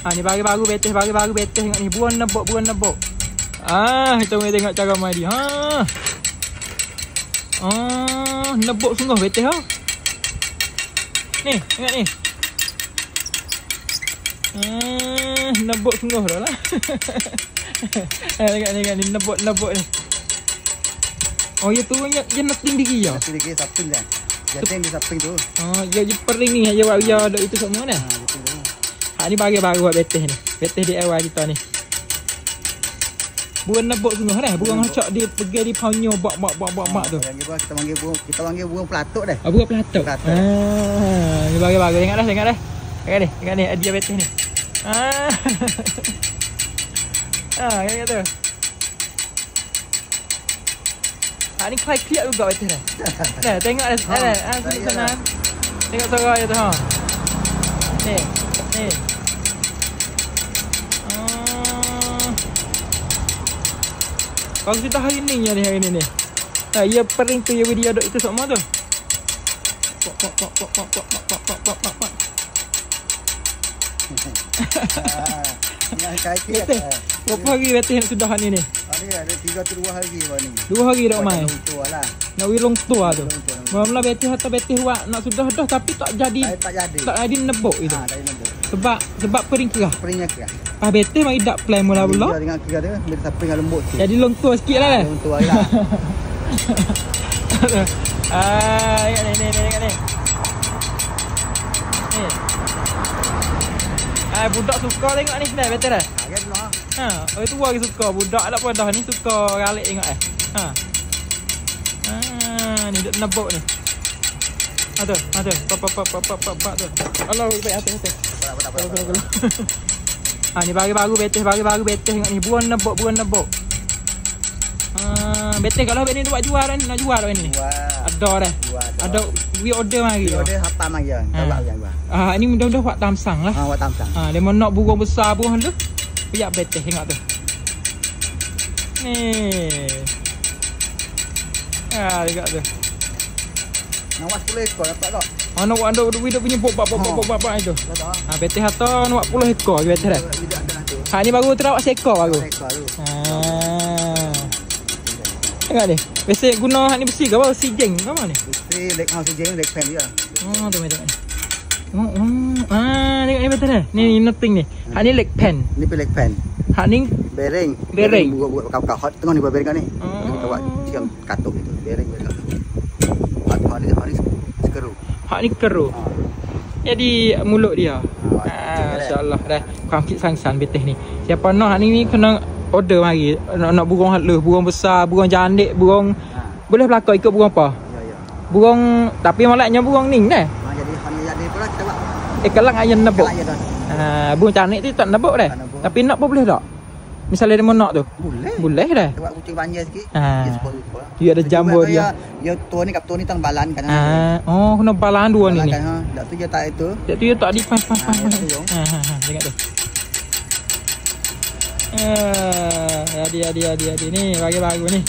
Ni baru betes tengok ni. Buang nebok. Kita boleh tengok cara main dia. Nebok sungguh betes ha. Ni, tengok ni. Nebok sungguh dah lah. Tengok ni nebok ni. Oh ya turunnya dia neting diri ya. Neting diri saping dah. Jangan di saping tu. Dia pering ni aja dia ada itu semua ni. Ni baru buat betes ni. Betes di awal kita ni. Buang nebok sungguh dah. Buang hacak dia pergi di paunyo bak tu. Kita panggil buang pelatuk dah. Buang pelatuk. Ni baru tengok dah. Tengok ni dia betes ni. Kayak tu. Ni clear juga betes dah. Dah tengok dah. Senang. Tengok suara dia tu ha. Ni. Kalau kita hari ni ni. Ia pering tu dia dok itu semua tu. Pok. Berapa hari betes sudah ni? Ada 3 atau 2 hari ni. 2 hari dah main. Lah. Nak wilong tua tu. Mula betes atau betes wak nak sudah dah tapi tak jadi. Tak jadi nebok itu. Sebab pering kerah. Peringnya kerah. Betes mari dak plan mula-mula. Dengan kerah dia bila sampai dengan lembut tu. Jadi long tua sikit lah. Long tua lah. Tengok ni. Budak suka tengok ni dah betul dah. Itu lagi suka budak tak apa dah ni suka galik tengok ni duk nebok ni. Ada. Pak tu. Allah baik atas. Ni baru betes tengok ni. Buang nebok. Betes kalau bet ni buat jual dah ni, nak jual dah ni. Ada dah. Ada we order mari. Order hatam mari. Tawak yang. Ni mudah-mudah buat tamsang lah. Buat tamsang. Dia mau nak burung besar burung tu. Biar betes tengok tu. Ni. Tengok tu. Nak buat 10 ekor dapat tak? Nak buat dia punya bok itu. Betes atau nak buat 10 ekor betes dah. Ni baru terawak seekor baru. Tengok ni. Biasa guna ni besi ke apa? Si jeng ke apa ni? Besi si jeng leg pen dia. Tengok ni. Tengok ni betul dah. Ni nothing ni. Ni leg pen. Ni leg pen. Ni bearing. Buat kau hot tengok ni buat bearing ni. Kita buat siang katuk itu. Bearing. Hari keru. Ni keru. Jadi mulut dia. Masya-Allah dah. Kangkit sangsan betes ni. Siapa nak ni kena order mari. Nak burung halus, burung besar, burung jandik, burung boleh belakang ikut burung apa? Ya. Burung tapi malaknya burung ning dah. Jadi jadi pula kita buat. Kelang aja nebok. Burung cantik tu tak nebok dah. Tapi nak apa boleh tak? Misalnya dia mau nak tu. Boleh dah. Kita buat kucing banjir sikit. Dia ada jambu dia. Dia tua ni kapten ni tang balan kan. Kena balan dua ni. Tak tu dia tak itu. Tak tu dia tak di pas. Tengok tu. Dia ni bagi ni.